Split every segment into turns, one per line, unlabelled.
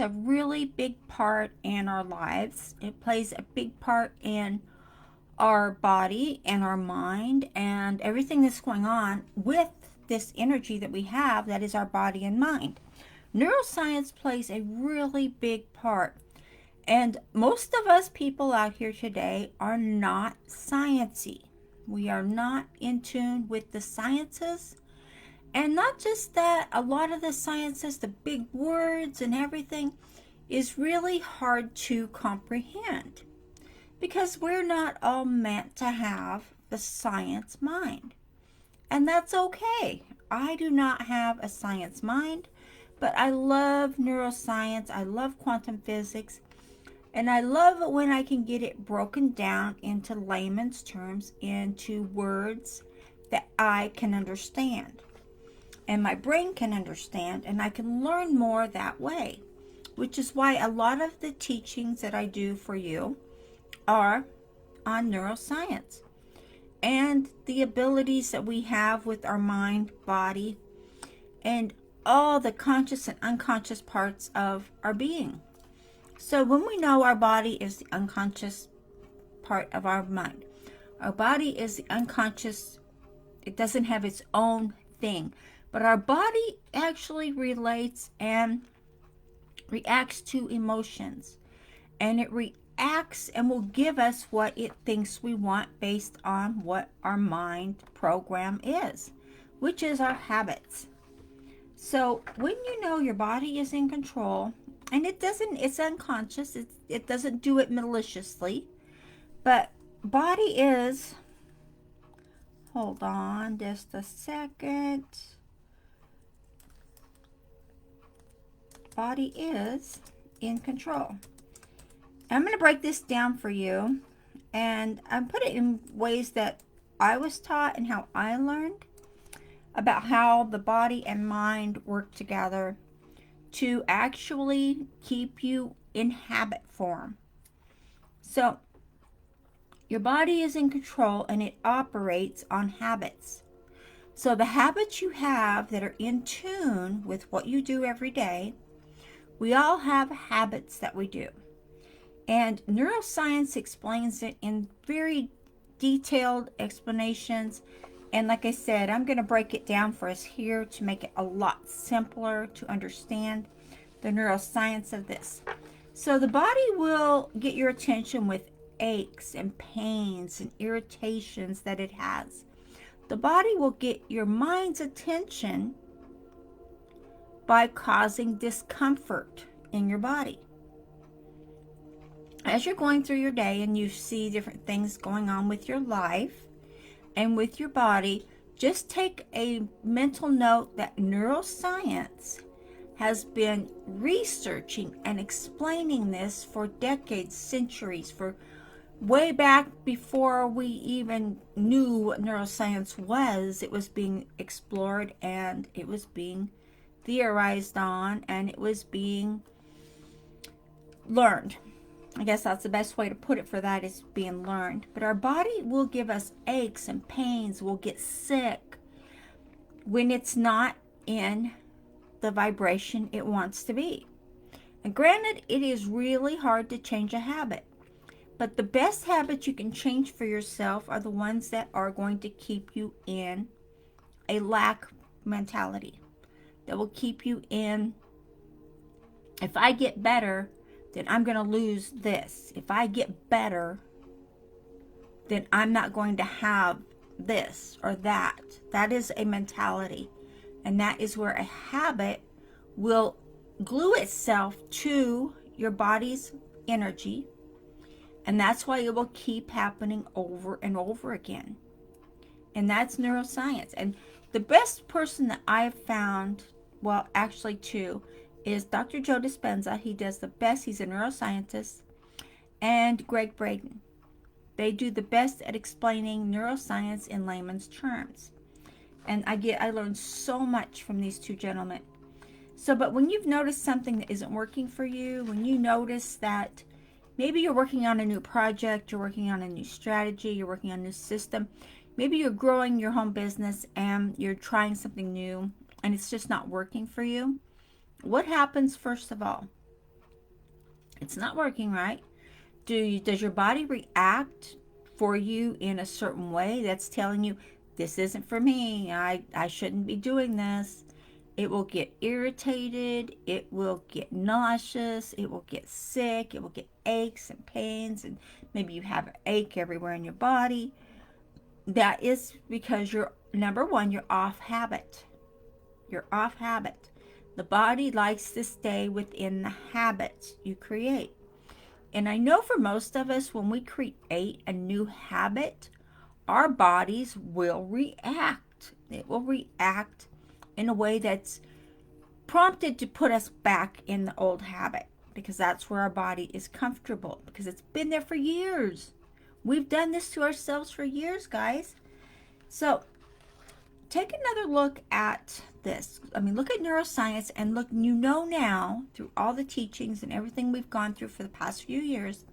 a really big part in our lives. It plays a big part in our body and our mind and everything that's going on with this energy that we have that is our body and mind. Neuroscience plays a really big part. And most of us people out here today are not sciencey. We are not in tune with the sciences. And not just that, a lot of the sciences, the big words and everything, is really hard to comprehend because we're not all meant to have the science mind. And that's okay. I do not have a science mind, but I love neuroscience. I love quantum physics. And I love it when I can get it broken down into layman's terms, into words that I can understand and my brain can understand, and I can learn more that way, which is why a lot of the teachings that I do for you are on neuroscience and the abilities that we have with our mind, body, and all the conscious and unconscious parts of our being. So when we know our body is the unconscious part of our mind, our body is the unconscious, it doesn't have its own thing, but our body actually relates and reacts to emotions, and it reacts and will give us what it thinks we want based on what our mind program is, which is our habits. So when you know your body is in control, and it's unconscious, it doesn't do it maliciously, but body is, hold on just a second, body is in control. I'm going to break this down for you, and I put it in ways that I was taught and how I learned about how the body and mind work together to actually keep you in habit form. So your body is in control and it operates on habits. So the habits you have that are in tune with what you do every day, we all have habits that we do. And neuroscience explains it in very detailed explanations. And like I said, I'm going to break it down for us here to make it a lot simpler to understand the neuroscience of this. So the body will get your attention with aches and pains and irritations that it has. The body will get your mind's attention by causing discomfort in your body. As you're going through your day and you see different things going on with your life and with your body, just take a mental note that neuroscience has been researching and explaining this for decades, centuries, for way back before we even knew what neuroscience was. It was being explored and it was being theorized on and it was being learned. I guess that's the best way to put it for that, is being learned. But our body will give us aches and pains. We'll get sick when it's not in the vibration it wants to be. And granted, it is really hard to change a habit. But the best habits you can change for yourself are the ones that are going to keep you in a lack mentality. That will keep you in, if I get better, then I'm going to lose this. If I get better, then I'm not going to have this or that. That is a mentality. And that is where a habit will glue itself to your body's energy. And that's why it will keep happening over and over again. And that's neuroscience. And the best person that I've found, well, actually two, is Dr. Joe Dispenza. He does the best. He's a neuroscientist. And Greg Braden. They do the best at explaining neuroscience in layman's terms. And I learned so much from these two gentlemen. So, but when you've noticed something that isn't working for you, when you notice that maybe you're working on a new project, you're working on a new strategy, you're working on a new system, maybe you're growing your home business and you're trying something new and it's just not working for you, what happens first of all? It's not working right. Does your body react for you in a certain way that's telling you this isn't for me? I shouldn't be doing this. It will get irritated, it will get nauseous, it will get sick, it will get aches and pains, and maybe you have an ache everywhere in your body. That is because you're, number one, you're off habit. You're off habit. The body likes to stay within the habits you create. And I know for most of us, when we create a new habit, our bodies will react. It will react in a way that's prompted to put us back in the old habit, because that's where our body is comfortable, because it's been there for years. We've done this to ourselves for years, guys. So take another look at this. I mean, look at neuroscience and look, you know now through all the teachings and everything we've gone through for the past few years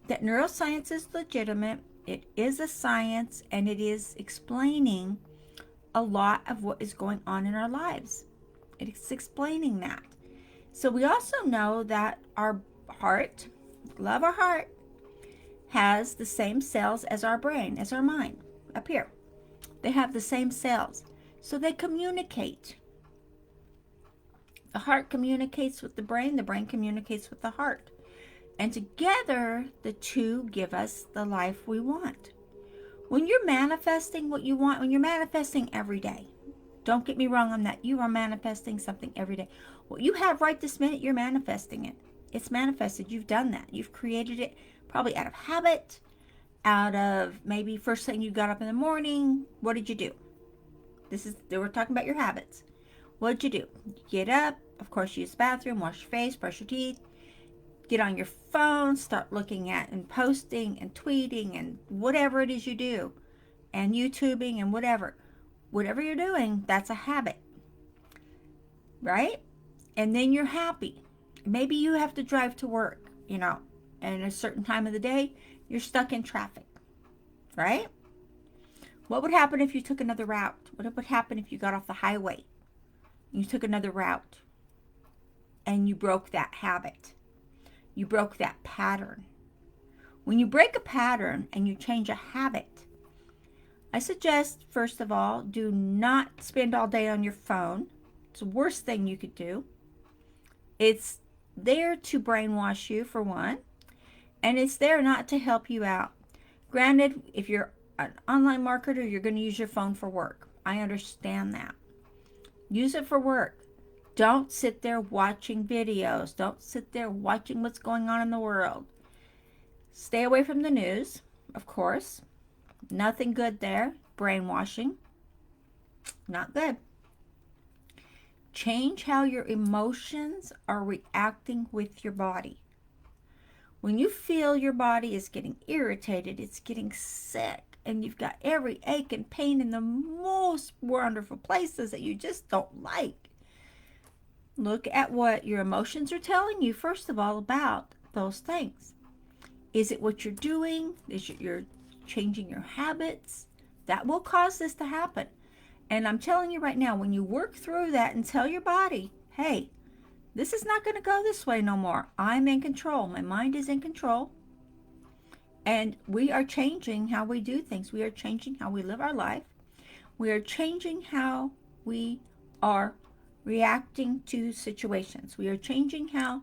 that neuroscience is legitimate. It is a science, and it is explaining a lot of what is going on in our lives. It's explaining that. So we also know that our heart, love our heart, has the same cells as our brain, as our mind, up here. They have the same cells. So they communicate. The heart communicates with the brain communicates with the heart. And together, the two give us the life we want. When you're manifesting what you want, when you're manifesting every day, don't get me wrong on that. You are manifesting something every day. What you have right this minute, you're manifesting it. It's manifested. You've done that. You've created it probably out of habit, out of maybe first thing you got up in the morning. What did you do? We're talking about your habits. What did you do? Get up, of course, use the bathroom, wash your face, brush your teeth, get on your phone, start looking at and posting and tweeting and whatever it is you do, and YouTubing and whatever. Whatever you're doing, that's a habit, right? And then you're happy. Maybe you have to drive to work, and at a certain time of the day, you're stuck in traffic, right? What would happen if you took another route? What would happen if you got off the highway? You took another route and you broke that habit. You broke that pattern. When you break a pattern and you change a habit, I suggest, first of all, do not spend all day on your phone. It's the worst thing you could do. It's there to brainwash you, for one, and it's there not to help you out. Granted, if you're an online marketer, you're going to use your phone for work. I understand that. Use it for work. Don't sit there watching videos. Don't sit there watching what's going on in the world. Stay away from the news, of course. Nothing good there. Brainwashing. Not good. Change how your emotions are reacting with your body. When you feel your body is getting irritated, it's getting sick, and you've got every ache and pain in the most wonderful places that you just don't like, look at what your emotions are telling you, first of all, about those things. Is it what you're doing? Is it you're changing your habits? That will cause this to happen. And I'm telling you right now, when you work through that and tell your body, hey, this is not going to go this way no more. I'm in control. My mind is in control. And we are changing how we do things. We are changing how we live our life. We are changing how we are reacting to situations. We are changing how,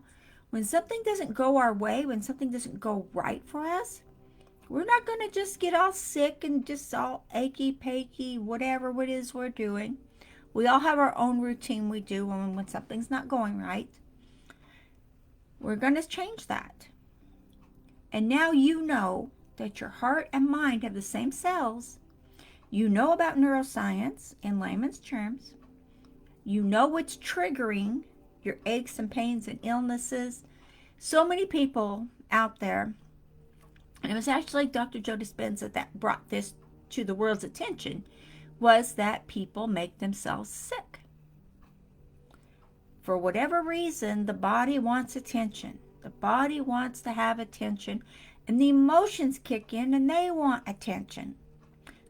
when something doesn't go our way, when something doesn't go right for us, we're not going to just get all sick and just all achy, pachy, whatever it is we're doing. We all have our own routine we do when something's not going right. We're going to change that. And now you know that your heart and mind have the same cells. You know about neuroscience in layman's terms. You know what's triggering your aches and pains and illnesses. So many people out there, and it was actually Dr. Joe Dispenza that brought this to the world's attention, was that people make themselves sick. For whatever reason, the body wants attention. The body wants to have attention, and the emotions kick in and they want attention.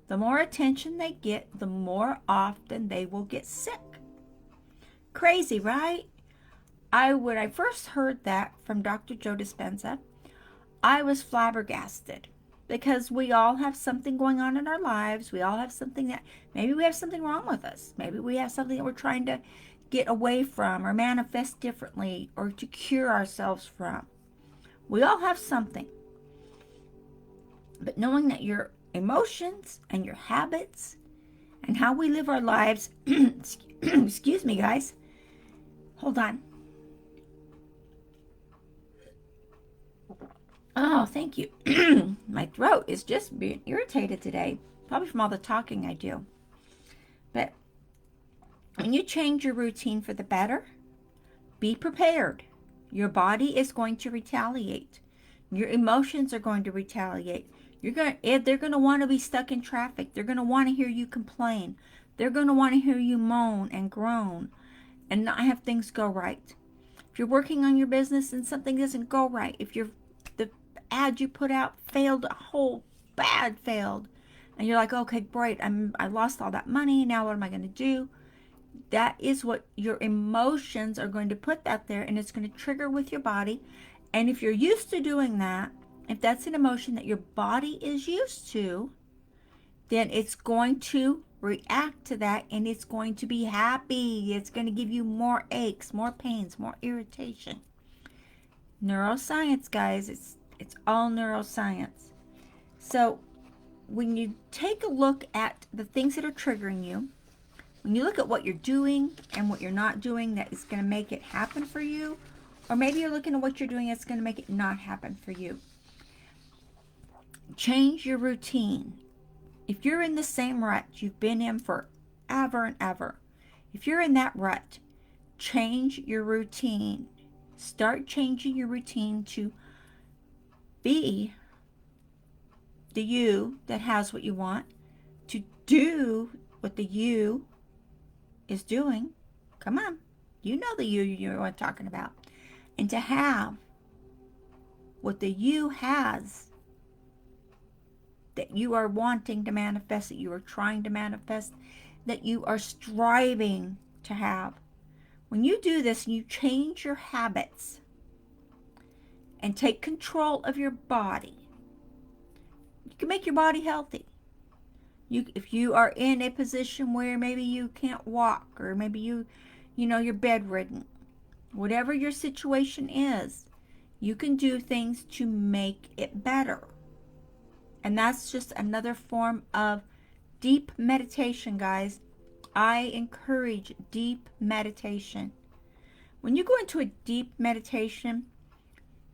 The more attention they get, the more often they will get sick. Crazy, right? when I first heard that from Dr. Joe Dispenza, I was flabbergasted because we all have something going on in our lives. We all have something that maybe we have something wrong with us. Maybe we have something that we're trying to get away from or manifest differently or to cure ourselves from. We all have something. But knowing that your emotions and your habits and how we live our lives, excuse me, guys. Hold on. Oh, thank you. My throat is just being irritated today, probably from all the talking I do. But when you change your routine for the better, be prepared. Your body is going to retaliate. Your emotions are going to retaliate. They're going to want to be stuck in traffic. They're going to want to hear you complain. They're going to want to hear you moan and groan and not have things go right. If you're working on your business and something doesn't go right, if the ad you put out failed, a whole bad failed, and you're like, okay, great, I lost all that money, now what am I going to do? That is what your emotions are going to put that there, and it's going to trigger with your body. And if you're used to doing that, if that's an emotion that your body is used to, then it's going to react to that, and it's going to be happy. It's going to give you more aches, more pains, more irritation. Neuroscience, guys, it's all neuroscience. So when you take a look at the things that are triggering you, when you look at what you're doing and what you're not doing that is going to make it happen for you, or maybe you're looking at what you're doing that's going to make it not happen for you, change your routine. If you're in the same rut you've been in forever and ever, if you're in that rut, change your routine. Start changing your routine to be the you that has what you want, to do what the you is doing. Come on, you know the you're talking about. And to have what the you has, that you are wanting to manifest, that you are trying to manifest, that you are striving to have. When you do this, you change your habits and take control of your body. You can make your body healthy. If you are in a position where maybe you can't walk, or maybe you're bedridden, whatever your situation is, you can do things to make it better. And that's just another form of deep meditation, guys. I encourage deep meditation. When you go into a deep meditation,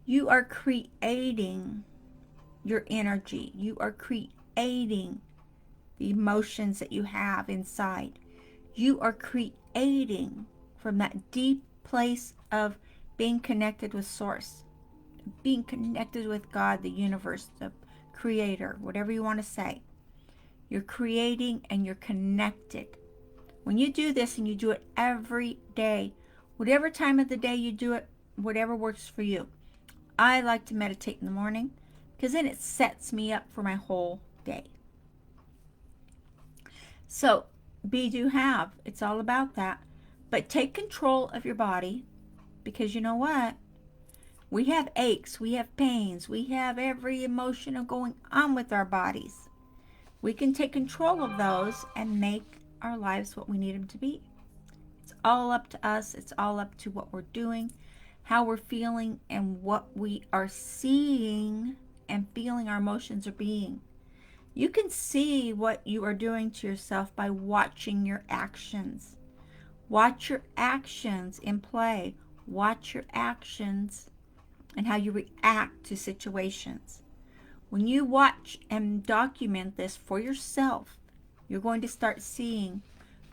you are creating your energy. You are creating the emotions that you have inside. You are creating from that deep place of being connected with Source, being connected with God, the universe, the Creator, whatever you want to say. You're creating and you're connected. When you do this, and you do it every day, whatever time of the day you do it, whatever works for you. I like to meditate in the morning because then it sets me up for my whole day. So be, do, have. It's all about that. But take control of your body, because you know what? We have aches, we have pains, we have every emotion going on with our bodies. We can take control of those and make our lives what we need them to be. It's all up to us. It's all up to what we're doing, how we're feeling, and what we are seeing and feeling our emotions are being. You can see what you are doing to yourself by watching your actions. Watch your actions in play. Watch your actions and how you react to situations. When you watch and document this for yourself, you're going to start seeing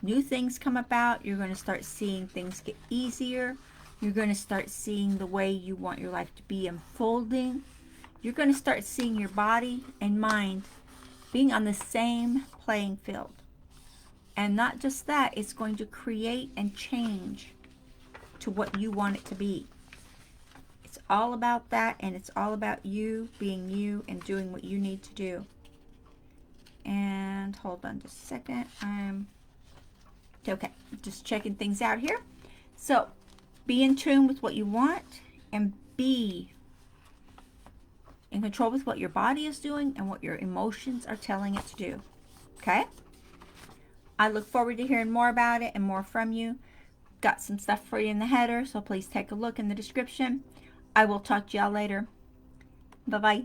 new things come about. You're going to start seeing things get easier. You're going to start seeing the way you want your life to be unfolding. You're going to start seeing your body and mind being on the same playing field. And not just that, it's going to create and change to what you want it to be. It's all about that, and it's all about you being you and doing what you need to do. And hold on just a second. Okay, just checking things out here. So Be in tune with what you want and be in control with what your body is doing and what your emotions are telling it to do. Okay? I look forward to hearing more about it and more from you. Got some stuff for you in the header, so please take a look in the description. I will talk to y'all later. Bye-bye.